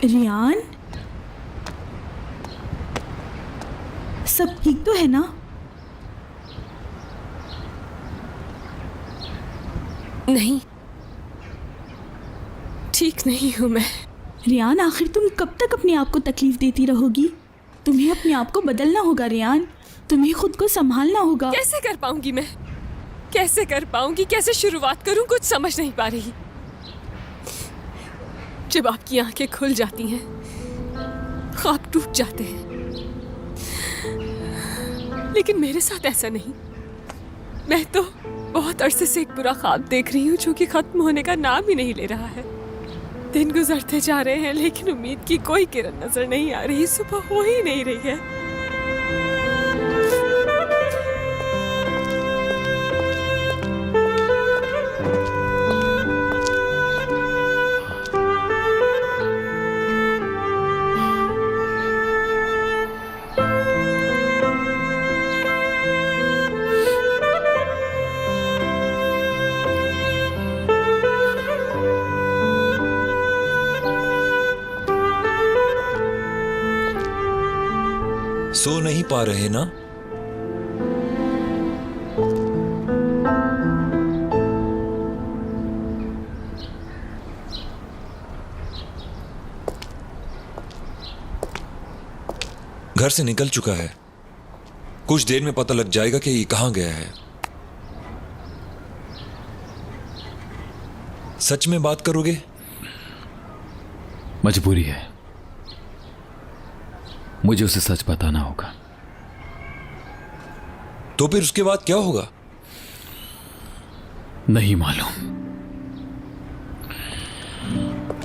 रियान, सब ठीक तो है ना? नहीं, ठीक नहीं हूं मैं। रियान, आखिर तुम कब तक अपने आप को तकलीफ देती रहोगी? तुम्हें अपने आप को बदलना होगा रियान, तुम्हें खुद को संभालना होगा। कैसे कर पाऊंगी मैं? कैसे कर पाऊंगी? कैसे शुरुआत करूं? कुछ समझ नहीं पा रही। जब आपकी आंखें खुल जाती हैं, ख्वाब टूट जाते हैं, लेकिन मेरे साथ ऐसा नहीं। मैं तो बहुत अरसे से एक बुरा ख्वाब देख रही हूँ जो कि खत्म होने का नाम ही नहीं ले रहा है। दिन गुजरते जा रहे हैं लेकिन उम्मीद की कोई किरण नजर नहीं आ रही। सुबह हो ही नहीं रही है। सो नहीं पा रहे ना? घर से निकल चुका है। कुछ देर में पता लग जाएगा कि ये कहां गया है। सच में बात करोगे? मजबूरी है, मुझे उसे सच बताना होगा। तो फिर उसके बाद क्या होगा? नहीं मालूम।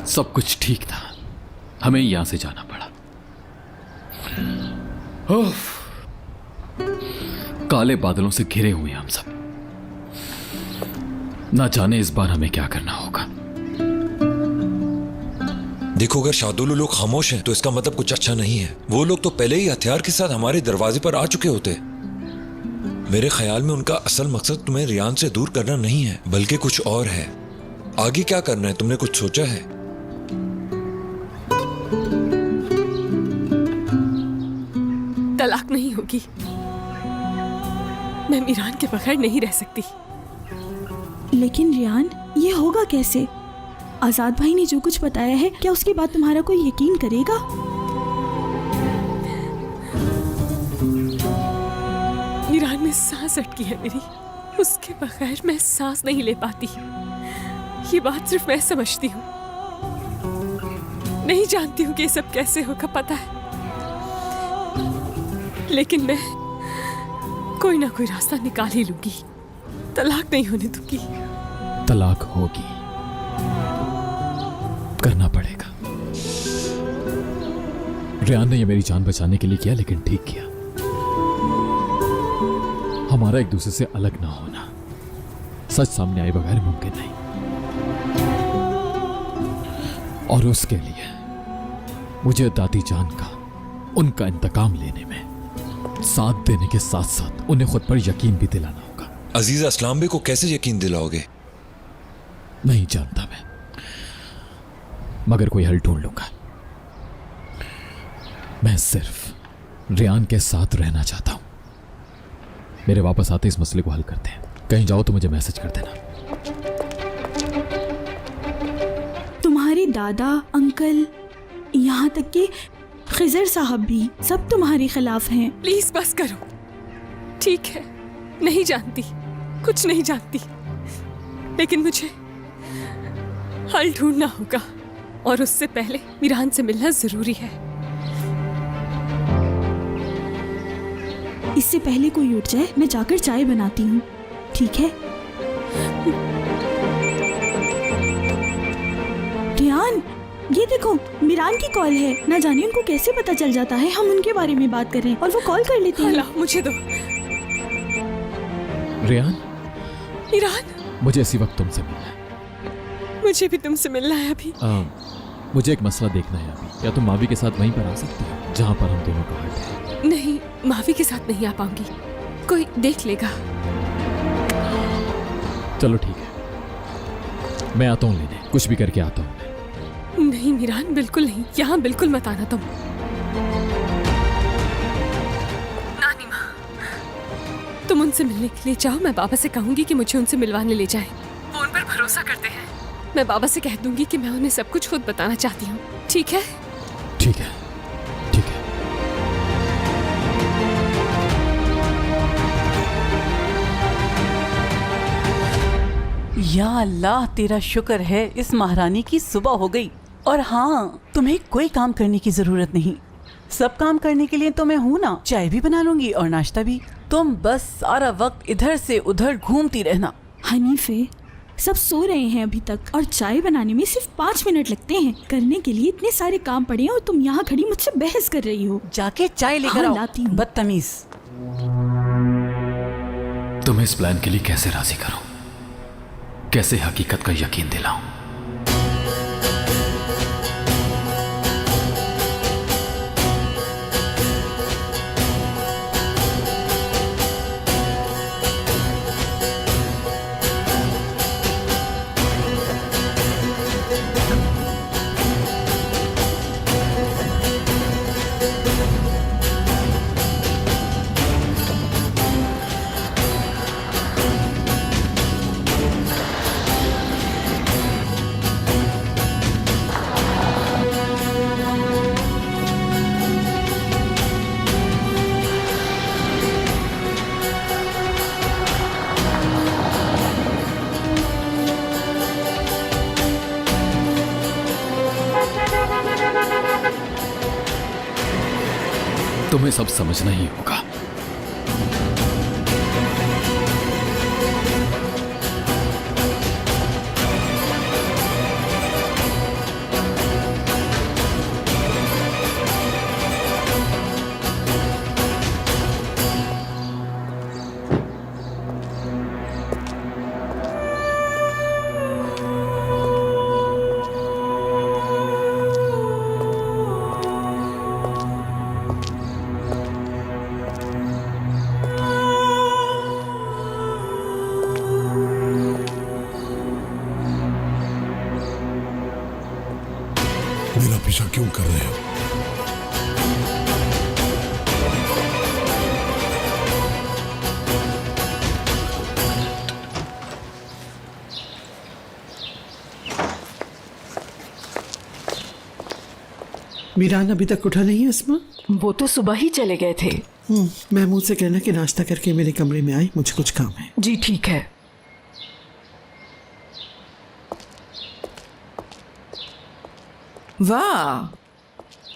सब कुछ ठीक था, हमें यहां से जाना पड़ा। काले बादलों से घिरे हुए हम सब। ना जाने इस बार हमें क्या करना होगा। देखो, अगर शार्दुल लोग खामोश हैं तो इसका मतलब कुछ अच्छा नहीं है। वो लोग तो पहले ही हथियार के साथ हमारे दरवाजे पर आ चुके होते। मेरे ख्याल में उनका असल मकसद तुम्हें रियान से दूर करना नहीं है, बल्कि कुछ और है। आगे क्या करना है, तुमने कुछ सोचा है? तलाक नहीं होगी। मैं मीरान के बगैर नहीं रह सकती। लेकिन रियान, ये होगा कैसे? आजाद भाई ने जो कुछ बताया है, क्या उसके बाद तुम्हारा कोई यकीन करेगा? मीरान में सांस अटकी है मेरी। उसके बगैर मैं सांस नहीं ले पाती। ये बात सिर्फ मैं समझती हूँ, नहीं जानती हूँ कि ये सब कैसे होगा, पता है। लेकिन मैं कोई ना कोई रास्ता निकाल ही लूंगी। तलाक नहीं होने दूंगी। तलाक होगी, करना पड़ेगा। रियान ने यह मेरी जान बचाने के लिए किया, लेकिन ठीक किया। हमारा एक दूसरे से अलग ना होना सच सामने आए बगैर मुमकिन नहीं। और उसके लिए मुझे दादी जान का उनका इंतकाम लेने में साथ देने के साथ साथ उन्हें खुद पर यकीन भी दिलाना होगा। अजीजा अस्लाम बे को कैसे यकीन दिलाओगे? नहीं जानता मैं, मगर कोई हल ढूंढ लूंगा। मैं सिर्फ रियान के साथ रहना चाहता हूं। मेरे वापस आते इस मसले को हल करते हैं। कहीं जाओ तो मुझे मैसेज कर देना। तुम्हारे दादा, अंकल, यहाँ तक कि खिजर साहब भी सब तुम्हारे खिलाफ हैं। प्लीज बस करो। ठीक है, नहीं जानती, कुछ नहीं जानती, लेकिन मुझे हल ढूंढना होगा और उससे पहले मीरान से मिलना जरूरी है। इससे पहले कोई उठ जाए, मैं जाकर चाय बनाती हूँ, ठीक है? रियान, ये देखो, मीरान की कॉल है। ना जाने उनको कैसे पता चल जाता है हम उनके बारे में बात कर रहे हैं और वो कॉल कर लेते हैं। अल्लाह, मुझे दो। रियान, मीरान, मुझे इसी वक्त तुमसे मिलना है। मुझे भी तुमसे मिलना है अभी। मुझे एक मसला देखना है अभी। क्या तुम मावी के साथ वहीं पर आ सकती हो जहां पर हम दोनों का हट है? नहीं, मावी के साथ नहीं आ पाऊंगी, कोई देख लेगा। चलो ठीक है, मैं आता हूँ लेने। कुछ भी करके आता हूँ मैं। नहीं मीरान, बिल्कुल नहीं, यहाँ बिल्कुल मत आना तुम। नानी माँ, तुम उनसे मिलने के लिए जाओ। मैं बाबा से कहूंगी कि मुझे उनसे मिलवाने ले जाएं। वो उन पर भरोसा करते हैं। मैं बाबा से कह दूंगी कि मैं उन्हें सब कुछ खुद बताना चाहती हूँ। ठीक है? ठीक है, ठीक है। या अल्लाह, तेरा शुक्र है इस महारानी की सुबह हो गई। और हाँ, तुम्हें कोई काम करने की जरूरत नहीं। सब काम करने के लिए तो मैं हूँ ना। चाय भी बना लूंगी और नाश्ता भी। तुम बस सारा वक्त इधर से उधर घूमती रहना। हनीफे, सब सो रहे हैं अभी तक और चाय बनाने में सिर्फ 5 मिनट लगते हैं। करने के लिए इतने सारे काम पड़े हैं और तुम यहाँ खड़ी मुझसे बहस कर रही हो। जाके चाय लेकर हाँ, आओ। लाती हूँ। बदतमीज। तुम्हें इस प्लान के लिए कैसे राजी करूं, कैसे हकीकत का यकीन दिलाऊं? तुम्हें सब समझना ही होगा। मेरा पीछा क्यों कर रहे हो? मीरान अभी तक उठा नहीं है अस्मा? वो तो सुबह ही चले गए थे। महमूद से कहना कि नाश्ता करके मेरे कमरे में आए, मुझे कुछ काम है। जी ठीक है। वाह,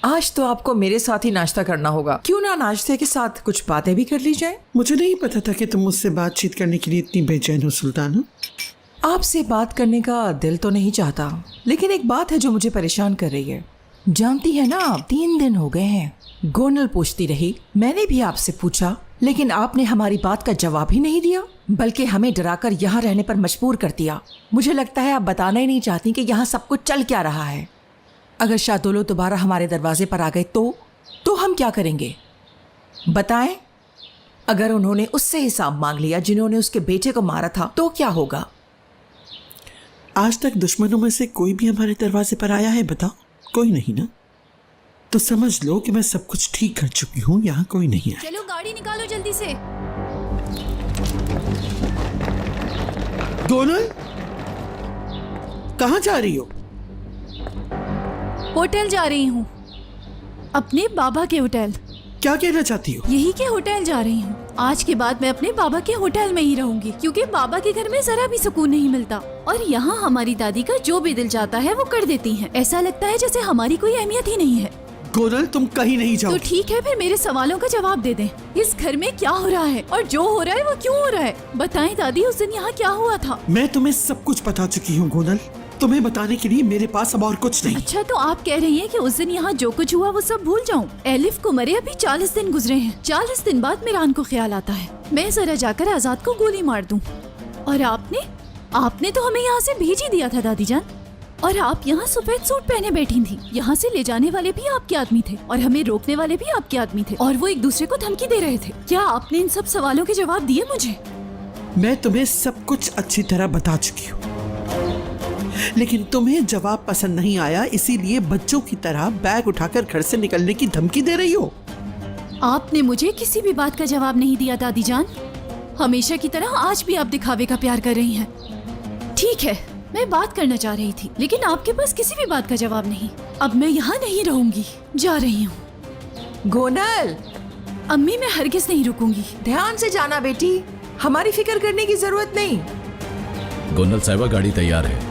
आज तो आपको मेरे साथ ही नाश्ता करना होगा। क्यों ना नाश्ते के साथ कुछ बातें भी कर ली जाए? मुझे नहीं पता था कि तुम मुझसे बातचीत करने के लिए इतनी बेचैन हो सुल्ताना। आपसे बात करने का दिल तो नहीं चाहता, लेकिन एक बात है जो मुझे परेशान कर रही है। जानती है ना, आप 3 दिन हो गए हैं। गोनल पूछती रही, मैंने भी आपसे पूछा, लेकिन आपने हमारी बात का जवाब ही नहीं दिया, बल्कि हमें डराकर यहाँ रहने पर मजबूर कर दिया। मुझे लगता है आप बताना ही नहीं चाहती कि यहाँ सब कुछ चल क्या रहा है। अगर शादोलो दोबारा हमारे दरवाजे पर आ गए तो हम क्या करेंगे? बताएं। अगर उन्होंने उससे हिसाब मांग लिया जिन्होंने उसके बेटे को मारा था, तो क्या होगा? आज तक दुश्मनों में से कोई भी हमारे दरवाजे पर आया है? बताओ, कोई नहीं ना? तो समझ लो कि मैं सब कुछ ठीक कर चुकी हूँ, यहाँ कोई नहीं है। चलो गाड़ी निकालो जल्दी से। गोनल, कहाँ जा रही हो? होटल जा रही हूँ, अपने बाबा के होटल। क्या कहना चाहती हो? यही के होटल जा रही हूँ। आज के बाद मैं अपने बाबा के होटल में ही रहूंगी, क्योंकि बाबा के घर में जरा भी सुकून नहीं मिलता और यहाँ हमारी दादी का जो भी दिल चाहता है वो कर देती हैं। ऐसा लगता है जैसे हमारी कोई अहमियत ही नहीं है। गोनल, तुम कहीं नहीं जाओ। तो ठीक है, फिर मेरे सवालों का जवाब दे दें। इस घर में क्या हो रहा है और जो हो रहा है वो क्यों हो रहा है? बताएं दादी, उस दिन यहाँ क्या हुआ था? मैं तुम्हें सब कुछ बता चुकी हूँ गोनल। तुम्हें बताने के लिए मेरे पास अब और कुछ नहीं। अच्छा, तो आप कह रही हैं कि उस दिन यहाँ जो कुछ हुआ वो सब भूल जाऊं? एलिफ को मरे अभी 40 दिन गुजरे हैं। 40 दिन बाद मीरान को ख्याल आता है मैं जरा जाकर आजाद को गोली मार दूं। और आपने तो हमें यहाँ से भेज ही दिया था दादी जान। और आप यहाँ सफेद सूट पहने बैठी थी। यहाँ से ले जाने वाले भी आपके आदमी थे और हमें रोकने वाले भी आपके आदमी थे, और वो एक दूसरे को धमकी दे रहे थे। क्या आपने इन सब सवालों के जवाब दिए मुझे? मैं तुम्हें सब कुछ अच्छी तरह बता चुकी हूँ। लेकिन तुम्हें जवाब पसंद नहीं आया, इसीलिए बच्चों की तरह बैग उठाकर घर से निकलने की धमकी दे रही हो। आपने मुझे किसी भी बात का जवाब नहीं दिया दादी जान। हमेशा की तरह आज भी आप दिखावे का प्यार कर रही हैं। ठीक है, मैं बात करना चाह रही थी, लेकिन आपके पास किसी भी बात का जवाब नहीं। अब मैं यहाँ नहीं रहूंगी, जा रही हूँ। गोनल, अम्मी मैं हरगिज नहीं रुकूंगी। ध्यान से जाना बेटी, हमारी फिक्र करने की जरूरत नहीं। गोनल साहिबा, गाड़ी तैयार है।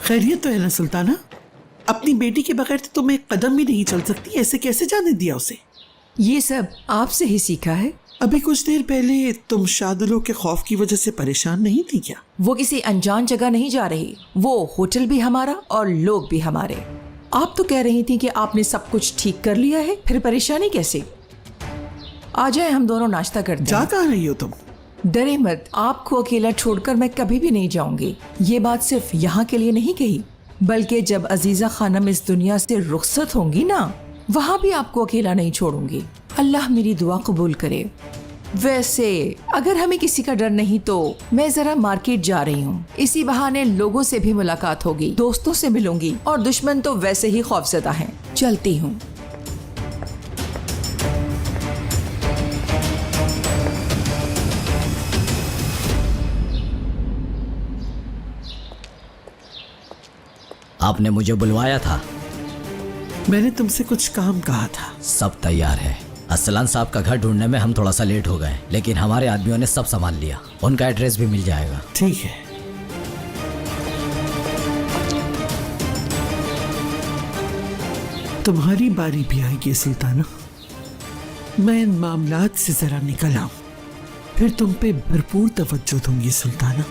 खैरियत तो है ना सुल्ताना? अपनी बेटी के बगैर तो तुम एक कदम भी नहीं चल सकती, ऐसे कैसे जाने दिया उसे? ये सब आपसे ही सीखा है। अभी कुछ देर पहले तुम शादुलों के खौफ की वजह से परेशान नहीं थी क्या? वो किसी अनजान जगह नहीं जा रही, वो होटल भी हमारा और लोग भी हमारे। आप तो कह रही थी कि आपने सब कुछ ठीक कर लिया है, फिर परेशानी कैसे? आ जाए, हम दोनों नाश्ता करते जा हैं। कहाँ रही हो तुम? डरे मत, आपको अकेला छोड़कर मैं कभी भी नहीं जाऊंगी। ये बात सिर्फ यहाँ के लिए नहीं कही, बल्कि जब अजीजा खानम इस दुनिया से रुखसत होंगी ना, वहाँ भी आपको अकेला नहीं छोड़ूंगी। अल्लाह मेरी दुआ कबूल करे। वैसे अगर हमें किसी का डर नहीं तो मैं जरा मार्केट जा रही हूँ। इसी बहाने लोगों से भी मुलाकात होगी, दोस्तों से मिलूंगी, और दुश्मन तो वैसे ही खौफजदा हैं। चलती हूँ। आपने मुझे बुलवाया था। मैंने तुमसे कुछ काम कहा था। सब तैयार है। असलान साहब का घर ढूंढने में हम थोड़ा सा लेट हो गए, लेकिन हमारे आदमियों ने सब संभाल लिया। उनका एड्रेस भी मिल जाएगा। ठीक है। तुम्हारी बारी भी आएगी सुल्ताना। मैं इन मामलात से जरा निकल आऊं, फिर तुम पे भरपूर तवज्जो दूंगी सुल्ताना।